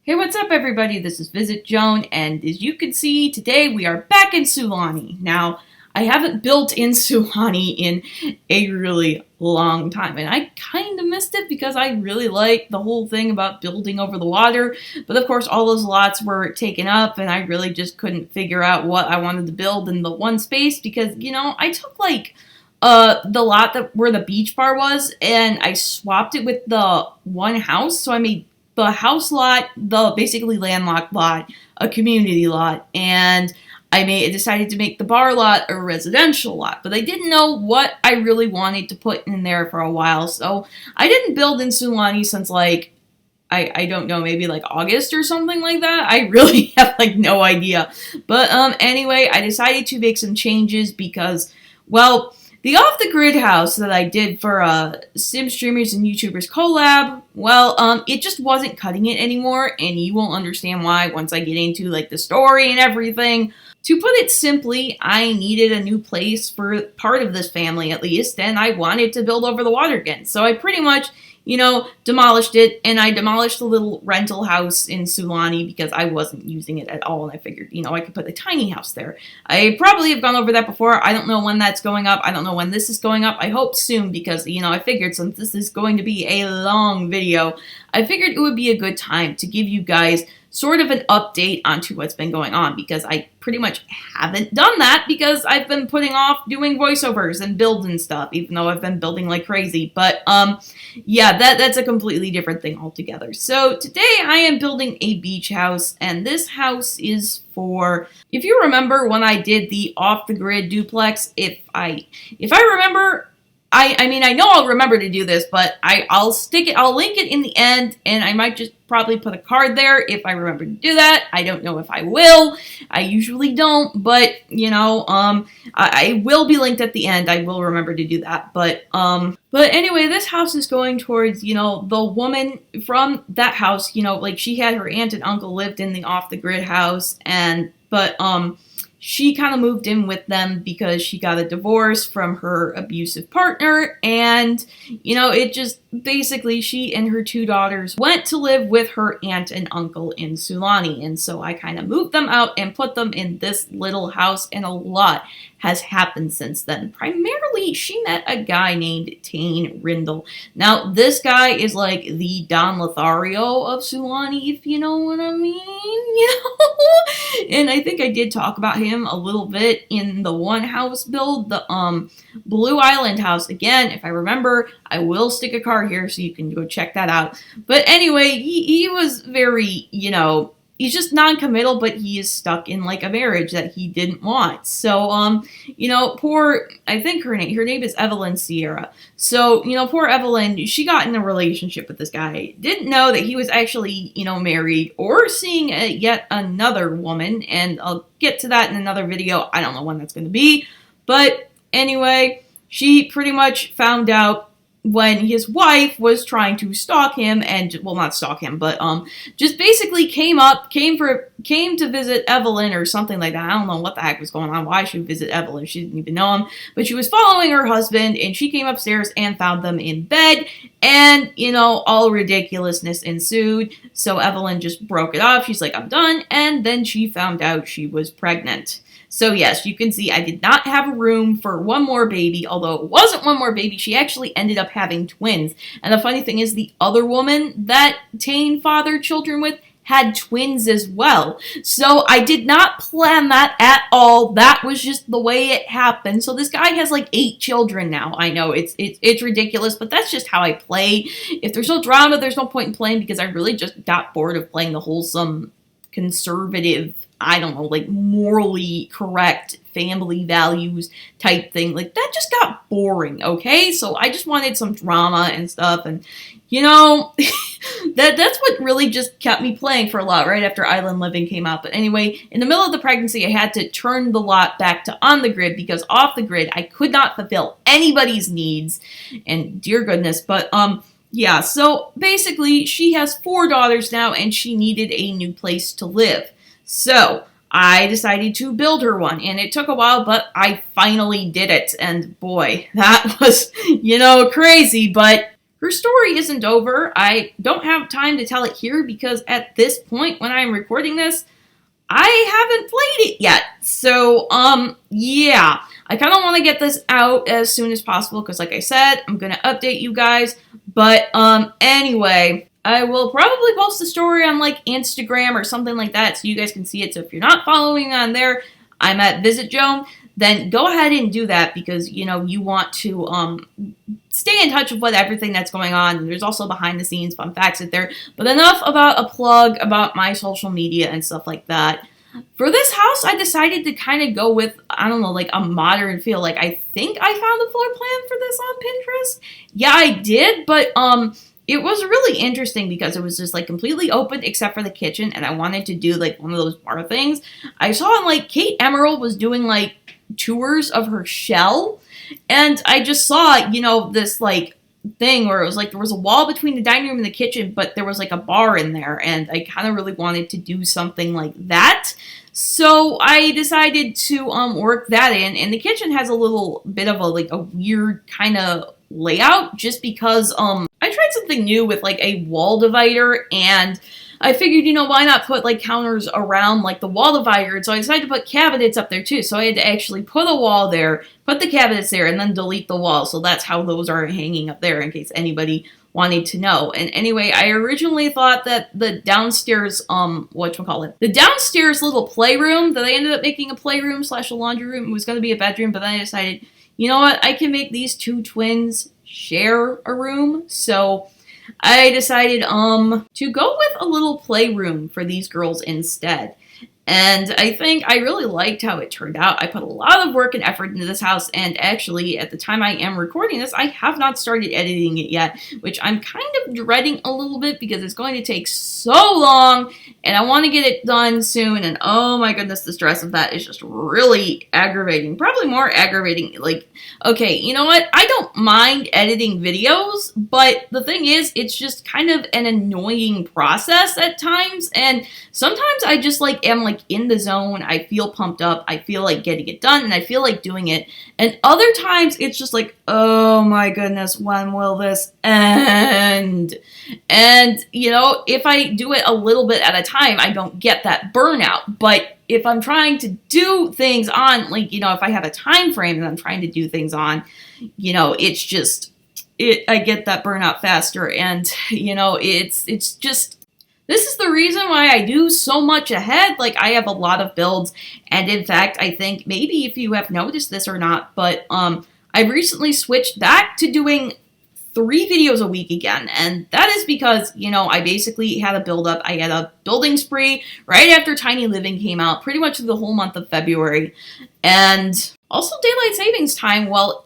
Hey, what's up everybody? This is VisitJoan, and as you can see, today we are back in Sulani. Now, I haven't built in Sulani in a really long time, and I kind of missed it because I really like the whole thing about building over the water, but of course all those lots were taken up, and I really just couldn't figure out what I wanted to build in the one space because, I took the lot where the beach bar was, and I swapped it with the one house, so I made the house lot, the basically landlocked lot, a community lot, and I decided to make the bar lot a residential lot, but I didn't know what I really wanted to put in there for a while, so I didn't build in Sulani since I don't know, maybe August or something like that. I really have no idea. But anyway, I decided to make some changes because, well, the off-the-grid house that I did for Sim Streamers and YouTubers collab, well, it just wasn't cutting it anymore, and you won't understand why once I get into the story and everything. To put it simply, I needed a new place for part of this family at least, and I wanted to build over the water again. So I pretty much, demolished it, and I demolished the little rental house in Sulani because I wasn't using it at all, and I figured, I could put a tiny house there. I probably have gone over that before. I don't know when that's going up. I don't know when this is going up. I hope soon because, I figured since this is going to be a long video, I figured it would be a good time to give you guys sort of an update onto what's been going on because I pretty much haven't done that because I've been putting off doing voiceovers and builds and stuff, even though I've been building like crazy. But, yeah, that's a completely different thing altogether. So today I am building a beach house, and this house is for, if you remember when I did the off-the-grid duplex, if I remember, I know I'll remember to do this, but I'll link it in the end, and I might just probably put a card there if I remember to do that. I don't know if I will. I usually don't, but, I will be linked at the end. I will remember to do that, but anyway, this house is going towards, the woman from that house, she had her aunt and uncle lived in the off-the-grid house, but she kind of moved in with them because she got a divorce from her abusive partner, and, it just, basically, she and her two daughters went to live with her aunt and uncle in Sulani, and so I kind of moved them out and put them in this little house, and a lot has happened since then. Primarily, she met a guy named Tane Rindle. Now, this guy is the Don Lothario of Sulani, if you know what I mean, And I think I did talk about him a little bit in the one house build, the Blue Island house. Again, if I remember, I will stick a card here so you can go check that out. But anyway, he was very, he's just non-committal, but he is stuck in a marriage that he didn't want. So, I think her name is Evelyn Sierra. So, poor Evelyn, she got in a relationship with this guy. Didn't know that he was actually, married or seeing yet another woman. And I'll get to that in another video. I don't know when that's going to be. But anyway, she pretty much found out when his wife was trying to stalk him and, well, not stalk him, but, just basically came to visit Evelyn or something like that. I don't know what the heck was going on, why she would visit Evelyn. She didn't even know him, but she was following her husband, and she came upstairs and found them in bed, and, all ridiculousness ensued, so Evelyn just broke it off. She's like, I'm done, and then she found out she was pregnant. So yes, you can see I did not have a room for one more baby, although it wasn't one more baby. She actually ended up having twins. And the funny thing is the other woman that Tane fathered children with had twins as well. So I did not plan that at all. That was just the way it happened. So this guy has 8 children now. I know it's ridiculous, but that's just how I play. If there's no drama, there's no point in playing because I really just got bored of playing the wholesome, conservative, I don't know, morally correct family values type thing. That just got boring, okay? So I just wanted some drama and stuff, and, that's what really just kept me playing for a lot right after Island Living came out. But anyway, in the middle of the pregnancy, I had to turn the lot back to on the grid because off the grid, I could not fulfill anybody's needs, and dear goodness, but, yeah, so basically, she has 4 daughters now, and she needed a new place to live. So, I decided to build her one, and it took a while, but I finally did it, and boy, that was, crazy, but her story isn't over. I don't have time to tell it here because at this point when I'm recording this, I haven't played it yet. So, yeah. I kind of want to get this out as soon as possible because, like I said, I'm going to update you guys. But, anyway, I will probably post the story on, like, Instagram or something like that so you guys can see it. So if you're not following on there, I'm at VisitJoan. Then go ahead and do that because, you know, you want to, stay in touch with everything that's going on. There's also behind the scenes fun facts in there. But enough about a plug about my social media and stuff like that. For this house, I decided to kind of go with, I don't know, like a modern feel. Like, I think I found the floor plan for this on Pinterest. Yeah, I did, but it was really interesting because it was just like completely open except for the kitchen, and I wanted to do like one of those bar things. I saw like Kate Emerald was doing like tours of her shell, and I just saw, you know, this like thing where it was like there was a wall between the dining room and the kitchen, but there was like a bar in there, and I kind of really wanted to do something like that. So I decided to work that in, and the kitchen has a little bit of a like a weird kind of layout just because I tried something new with like a wall divider, and I figured, you know, why not put like counters around like the wall divider? And so I decided to put cabinets up there too. So I had to actually put a wall there, put the cabinets there, and then delete the wall. So that's how those are hanging up there in case anybody wanted to know. And anyway, I originally thought that the downstairs, the downstairs little playroom that I ended up making a playroom / a laundry room was going to be a bedroom, but then I decided, you know what, I can make these two twins share a room. So I decided to go with a little playroom for these girls instead. And I think I really liked how it turned out. I put a lot of work and effort into this house, and actually, at the time I am recording this, I have not started editing it yet, which I'm kind of dreading a little bit because it's going to take so long, and I want to get it done soon, and oh my goodness, the stress of that is just really aggravating. Probably more aggravating, like, okay, you know what? I don't mind editing videos, but the thing is, it's just kind of an annoying process at times, and sometimes I just, like, am, like, in the zone. I feel pumped up. I feel like getting it done, and I feel like doing it. And other times, it's just like, oh my goodness, when will this end? And, you know, if I do it a little bit at a time, I don't get that burnout. But if I'm trying to do things on, like, you know, if I have a time frame that I'm trying to do things on, you know, it's just, I get that burnout faster. And, you know, it's just, this is the reason why I do so much ahead. Like, I have a lot of builds, and in fact, I think maybe if you have noticed this or not, but I've recently switched back to doing 3 videos a week again, and that is because, you know, I basically had a build up. I had a building spree right after Tiny Living came out, pretty much the whole month of February, and also daylight savings time. Well,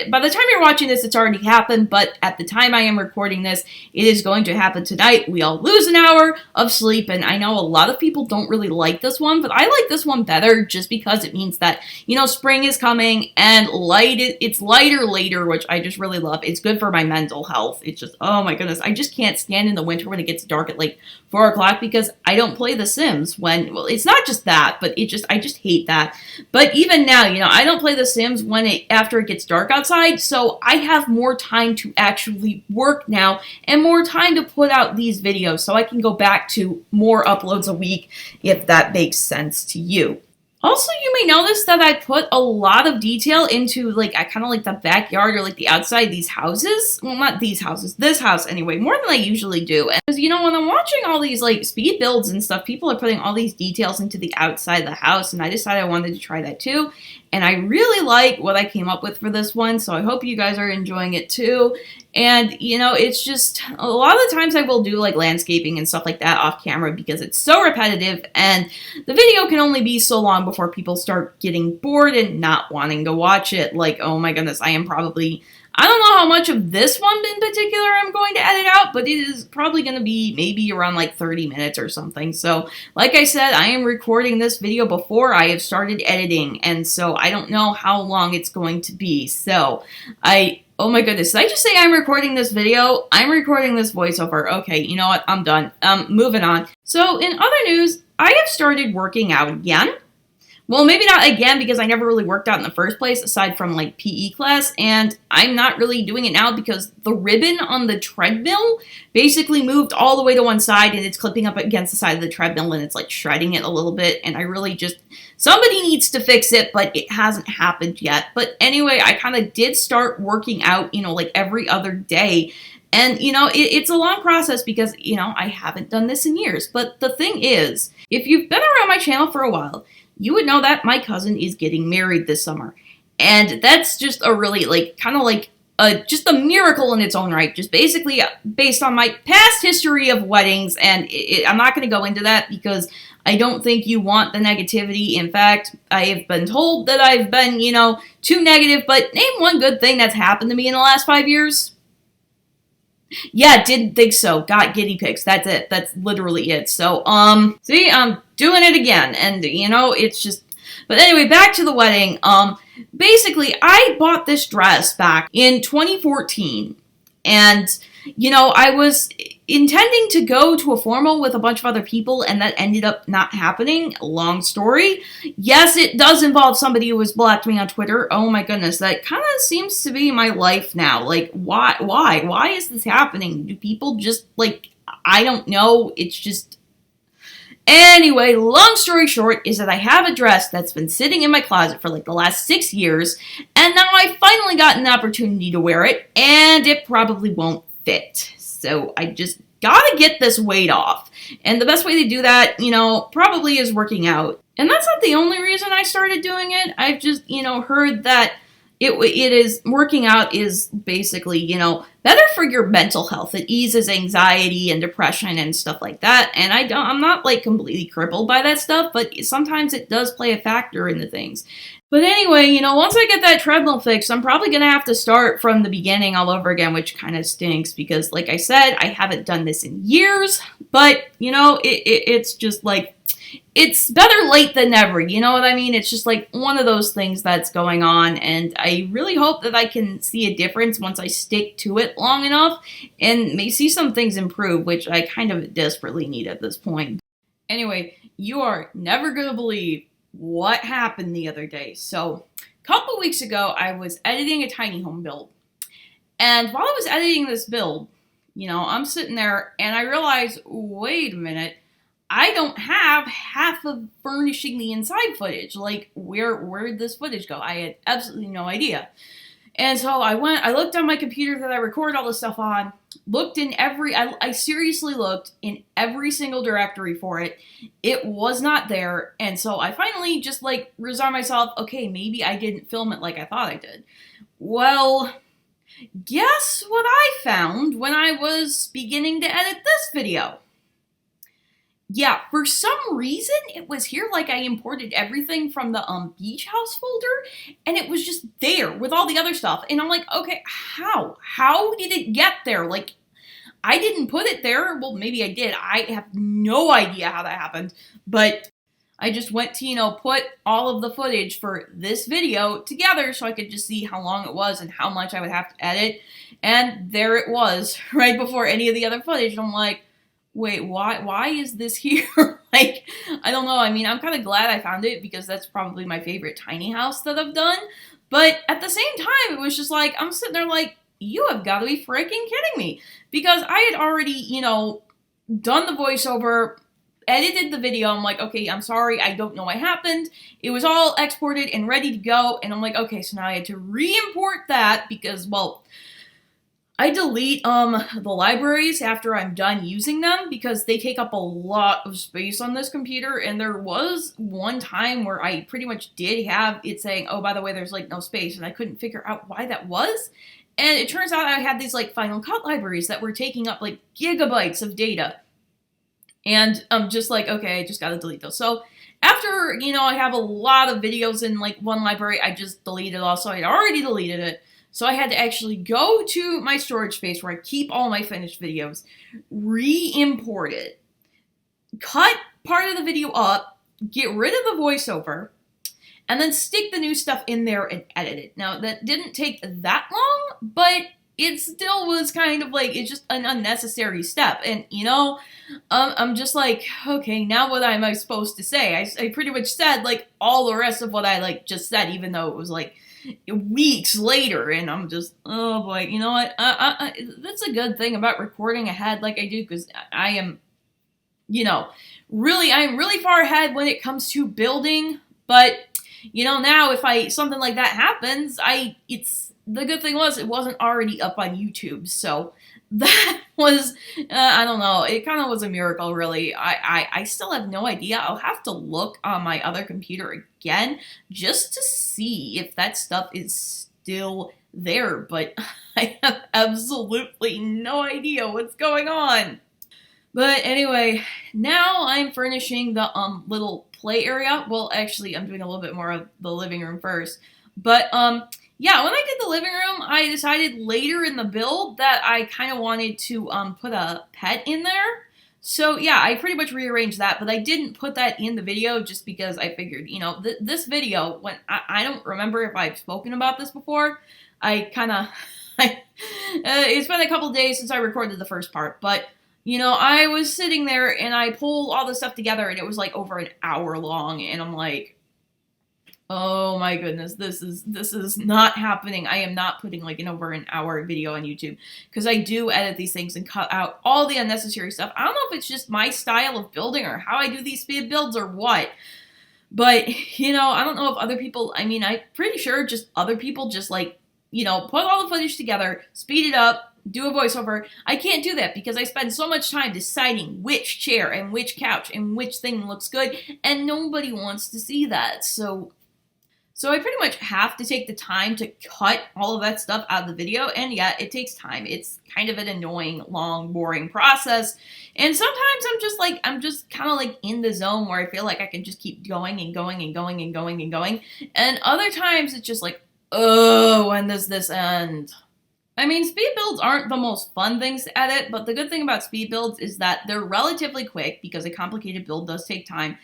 by the time you're watching this, it's already happened, but at the time I am recording this, it is going to happen tonight. We all lose an hour of sleep, and I know a lot of people don't really like this one, but I like this one better just because it means that, you know, spring is coming, and it's lighter later, which I just really love. It's good for my mental health. It's just, oh my goodness, I just can't stand in the winter when it gets dark at like 4 o'clock because I don't play The Sims when, well, it's not just that, but I just hate that. But even now, you know, I don't play The Sims after it gets dark outside, so I have more time to actually work now and more time to put out these videos, so I can go back to more uploads a week, if that makes sense to you. Also, you may notice that I put a lot of detail into, like, I kind of like the backyard or, like, the outside of these houses. Well, not these houses. This house, anyway. More than I usually do. And, you know, when I'm watching all these, like, speed builds and stuff, people are putting all these details into the outside of the house, and I decided I wanted to try that, too. And I really like what I came up with for this one, so I hope you guys are enjoying it, too. And, you know, it's just, a lot of the times I will do, like, landscaping and stuff like that off camera because it's so repetitive, and the video can only be so long before people start getting bored and not wanting to watch it. Like, oh my goodness, I don't know how much of this one in particular I'm going to edit out, but it is probably going to be maybe around like 30 minutes or something. So, like I said, I am recording this video before I have started editing, and so I don't know how long it's going to be. So, oh my goodness, did I just say I'm recording this video? I'm recording this voiceover. Okay, you know what? I'm done. Moving on. So, in other news, I have started working out again, Well, maybe not again because I never really worked out in the first place aside from like PE class, and I'm not really doing it now because the ribbon on the treadmill basically moved all the way to one side and it's clipping up against the side of the treadmill and it's like shredding it a little bit, and I really just, somebody needs to fix it, but it hasn't happened yet. But anyway, I kind of did start working out, like every other day. And, it's a long process because, I haven't done this in years. But the thing is, if you've been around my channel for a while, you would know that my cousin is getting married this summer. And that's just a really, just a miracle in its own right. Just basically based on my past history of weddings. And I'm not going to go into that because I don't think you want the negativity. In fact, I have been told that I've been, too negative. But name one good thing that's happened to me in the last 5 years. Yeah, didn't think so. Got guinea pigs. That's it. That's literally it. So, see, I'm doing it again. And, it's just, but anyway, back to the wedding. Basically, I bought this dress back in 2014. And, I was intending to go to a formal with a bunch of other people, and that ended up not happening. Long story. Yes, it does involve somebody who has blocked me on Twitter. Oh my goodness, that kind of seems to be my life now. Like, why? Why is this happening? Do people just, I don't know. It's just... Anyway, long story short is that I have a dress that's been sitting in my closet for the last 6 years, and now I finally got an opportunity to wear it, and it probably won't fit. So I just gotta get this weight off. And the best way to do that, probably is working out. And that's not the only reason I started doing it. I've just, heard that it is, working out is basically, better for your mental health. It eases anxiety and depression and stuff like that. And I'm not completely crippled by that stuff, but sometimes it does play a factor into things. But anyway, once I get that treadmill fixed, I'm probably going to have to start from the beginning all over again, which kind of stinks because, like I said, I haven't done this in years. But, it's just it's better late than never, you know what I mean? It's just one of those things that's going on, and I really hope that I can see a difference once I stick to it long enough and may see some things improve, which I kind of desperately need at this point. Anyway, you are never going to believe what happened the other day. So, a couple weeks ago, I was editing a tiny home build, and while I was editing this build, I'm sitting there, and I realized, wait a minute, I don't have half of furnishing the inside footage. Where did this footage go? I had absolutely no idea. And so I looked on my computer that I record all this stuff on, looked in I seriously looked in every single directory for it. It was not there. And so I finally just resigned myself, okay, maybe I didn't film it like I thought I did. Well, guess what I found when I was beginning to edit this video? Yeah, for some reason, it was here I imported everything from the beach house folder, and it was just there with all the other stuff. And I'm like, okay, how? How did it get there? I didn't put it there. Well, maybe I did. I have no idea how that happened. But I just went to, put all of the footage for this video together so I could just see how long it was and how much I would have to edit. And there it was, right before any of the other footage. And I'm like, wait, why is this here? I don't know. I mean, I'm kind of glad I found it because that's probably my favorite tiny house that I've done. But at the same time, it was just I'm sitting there you have got to be freaking kidding me. Because I had already, done the voiceover, edited the video. I'm like, okay, I'm sorry, I don't know what happened. It was all exported and ready to go. And I'm like, okay, so now I had to re-import that because, well, I delete the libraries after I'm done using them because they take up a lot of space on this computer, and there was one time where I pretty much did have it saying, oh, by the way, there's no space, and I couldn't figure out why that was. And it turns out I had these Final Cut libraries that were taking up gigabytes of data. And I'm just okay, I just gotta delete those. So after, I have a lot of videos in one library, I just deleted it all. So I had already deleted it. So I had to actually go to my storage space where I keep all my finished videos, re-import it, cut part of the video up, get rid of the voiceover, and then stick the new stuff in there and edit it. Now, that didn't take that long, but it still was kind of like, it's just an unnecessary step. And, I'm just like, okay, now what am I supposed to say? I pretty much said, like, all the rest of what I, like, just said, even though it was, like, weeks later, and I'm just, oh boy, you know what? That's a good thing about recording ahead like I do, because I am, I'm really far ahead when it comes to building, but, now if something like that happens, the good thing was it wasn't already up on YouTube, so that was, I don't know, it kind of was a miracle, really. I still have no idea. I'll have to look on my other computer again just to see if that stuff is still there, but I have absolutely no idea what's going on. But anyway, now I'm furnishing the little play area. Well, actually, I'm doing a little bit more of the living room first, but yeah, when I did the living room, I decided later in the build that I kind of wanted to put a pet in there. So yeah, I pretty much rearranged that, but I didn't put that in the video just because I figured, this video, when I don't remember if I've spoken about this before. I kind of, it's been a couple days since I recorded the first part, but I was sitting there and I pulled all this stuff together and it was like over an hour long, and I'm like, oh my goodness, this is not happening. I am not putting like an over an hour video on YouTube, because I do edit these things and cut out all the unnecessary stuff. I don't know if it's just my style of building or how I do these speed builds or what, but I don't know if other people, I'm pretty sure just other people just like, put all the footage together, speed it up, do a voiceover. I can't do that because I spend so much time deciding which chair and which couch and which thing looks good, and nobody wants to see that. So I pretty much have to take the time to cut all of that stuff out of the video, and yeah, it takes time. It's kind of an annoying, long, boring process, and sometimes I'm just kind of like in the zone where I feel like I can just keep going and going and going and going and going, and other times it's just like, oh, when does this end? Speed builds aren't the most fun things to edit, but the good thing about speed builds is that they're relatively quick, because a complicated build does take time.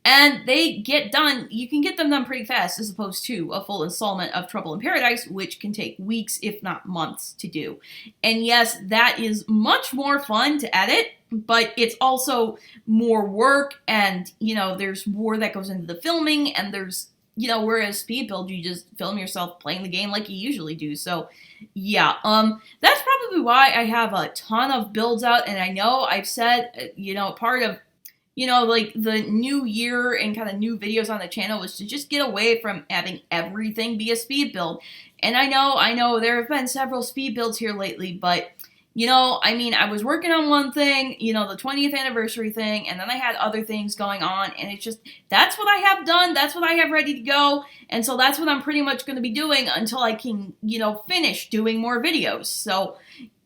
And they get done, you can get them done pretty fast, as opposed to a full installment of Trouble in Paradise, which can take weeks, if not months, to do. And yes, that is much more fun to edit, but it's also more work, and, there's more that goes into the filming, and there's, whereas speed build, you just film yourself playing the game like you usually do. So, yeah, that's probably why I have a ton of builds out, and I know I've said, part of like the new year and kind of new videos on the channel was to just get away from having everything be a speed build. And I know there have been several speed builds here lately, but, I was working on one thing, the 20th anniversary thing, and then I had other things going on, and it's just, that's what I have done, that's what I have ready to go, and so that's what I'm pretty much going to be doing until I can, finish doing more videos. So,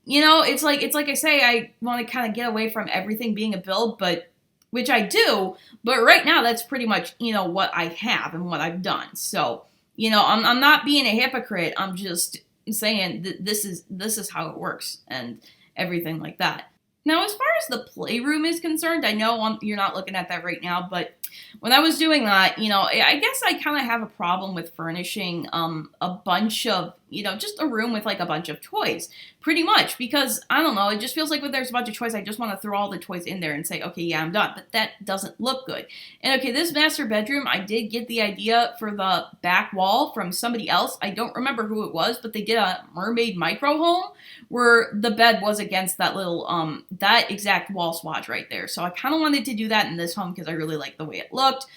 it's like I say, I want to kind of get away from everything being a build, which I do, but right now that's pretty much, what I have and what I've done. So, I'm not being a hypocrite. I'm just saying that this is how it works and everything like that. Now, as far as the playroom is concerned, I know you're not looking at that right now, but when I was doing that, I guess I kind of have a problem with furnishing a bunch of, just a room with like a bunch of toys, pretty much, because, I don't know, it just feels like when there's a bunch of toys, I just want to throw all the toys in there and say, okay, yeah, I'm done, but that doesn't look good. And okay, this master bedroom, I did get the idea for the back wall from somebody else. I don't remember who it was, but they did a mermaid micro home where the bed was against that little, that exact wall swatch right there. So I kind of wanted to do that in this home because I really like the way it looked.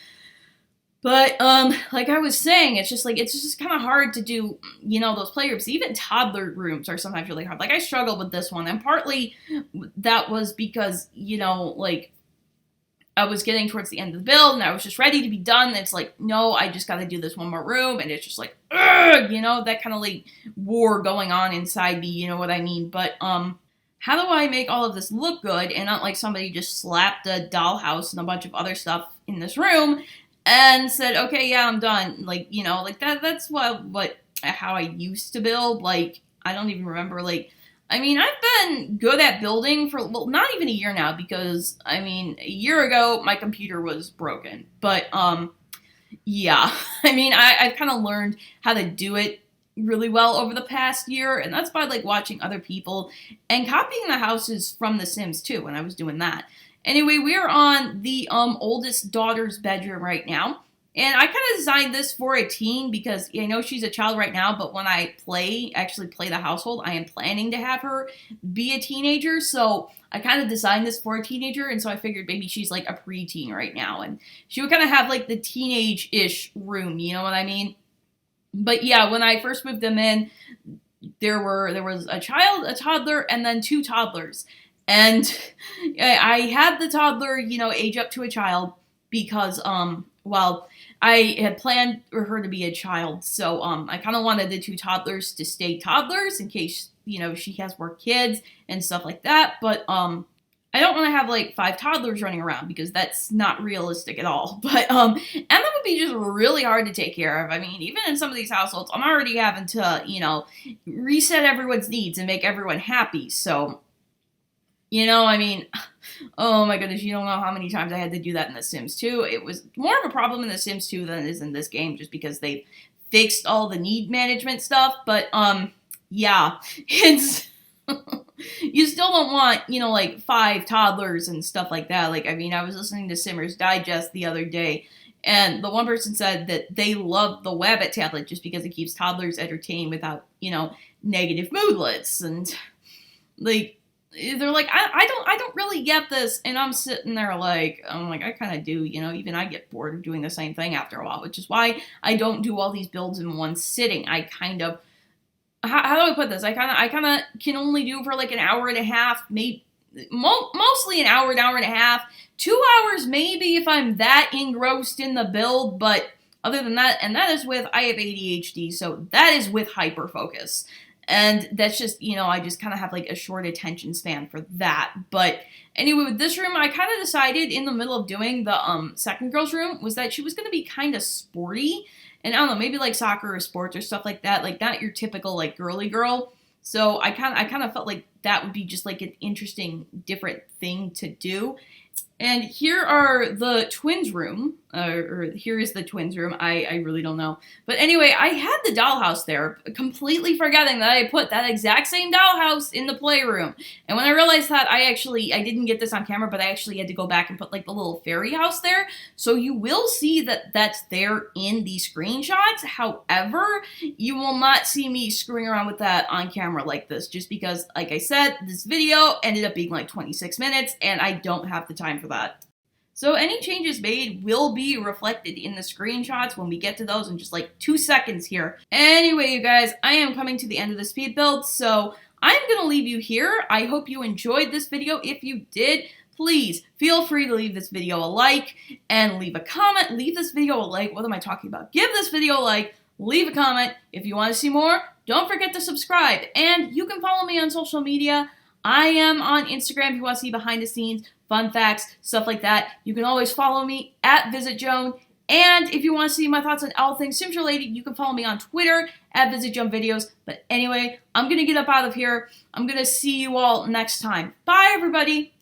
But, like I was saying, it's just kind of hard to do, those playrooms. Even toddler rooms are sometimes really hard. Like, I struggled with this one, and partly that was because, like, I was getting towards the end of the build, and I was just ready to be done, and it's like, no, I just gotta do this one more room, and it's just like, ugh, that kind of, like, war going on inside me, you know what I mean? But, how do I make all of this look good, and not like somebody just slapped a dollhouse and a bunch of other stuff in this room, and said, okay, yeah, I'm done. Like, like that's how I used to build. Like, I don't even remember, like, I've been good at building for, well, not even a year now, because, a year ago, my computer was broken. But, yeah, I've kind of learned how to do it really well over the past year, and that's by like watching other people and copying the houses from The Sims too when I was doing that. Anyway, we are on the oldest daughter's bedroom right now. And I kind of designed this for a teen because I know she's a child right now, but when I actually play the household, I am planning to have her be a teenager. So I kind of designed this for a teenager, and so I figured maybe she's like a preteen right now, and she would kind of have like the teenage-ish room, you know what I mean? But yeah, when I first moved them in, there was a child, a toddler, and then 2 toddlers. And I had the toddler, age up to a child because, well, I had planned for her to be a child, so I kind of wanted the 2 toddlers to stay toddlers in case, she has more kids and stuff like that, but I don't want to have like 5 toddlers running around because that's not realistic at all. But and that would be just really hard to take care of. I mean, even in some of these households, I'm already having to, reset everyone's needs and make everyone happy. So, I mean, oh my goodness, you don't know how many times I had to do that in The Sims 2. It was more of a problem in The Sims 2 than it is in this game, just because they fixed all the need management stuff. But yeah, it's you still don't want, like 5 toddlers and stuff like that. Like, I mean, I was listening to Simmer's Digest the other day, and the one person said that they love the Wabbit tablet just because it keeps toddlers entertained without, negative moodlets. And like, they're like, I don't really get this. And I'm sitting there like, I kind of do, even I get bored of doing the same thing after a while, which is why I don't do all these builds in one sitting. I kind of, how do I put this? I kind of can only do for like an hour and a half, maybe mostly an hour and a half, 2 hours maybe if I'm that engrossed in the build. But other than that, and that is with, I have ADHD, so that is with hyper focus. And that's just, I just kind of have like a short attention span for that. But anyway, with this room, I kind of decided in the middle of doing the second girl's room was that she was going to be kind of sporty. And I don't know, maybe like soccer or sports or stuff like that. Like not your typical like girly girl. So I kind of felt like that would be just like an interesting, different thing to do. And here are the twins' room, or here is the twins' room. I really don't know. But anyway, I had the dollhouse there, completely forgetting that I put that exact same dollhouse in the playroom. And when I realized that, I didn't get this on camera, but I actually had to go back and put like the little fairy house there. So you will see that that's there in the screenshots. However, you will not see me screwing around with that on camera like this, just because, like I said, this video ended up being like 26 minutes, and I don't have the time for that. So any changes made will be reflected in the screenshots when we get to those in just like 2 seconds here. Anyway, you guys, I am coming to the end of the speed build, so I'm going to leave you here. I hope you enjoyed this video. If you did, please feel free to leave this video a like and leave a comment. Leave this video a like. What am I talking about? Give this video a like. Leave a comment. If you want to see more, don't forget to subscribe. And you can follow me on social media. I am on Instagram if you want to see behind the scenes, fun facts, stuff like that. You can always follow me at VisitJoan. And if you want to see my thoughts on all things Sims related, you can follow me on Twitter at VisitJoan Videos. But anyway, I'm going to get up out of here. I'm going to see you all next time. Bye, everybody.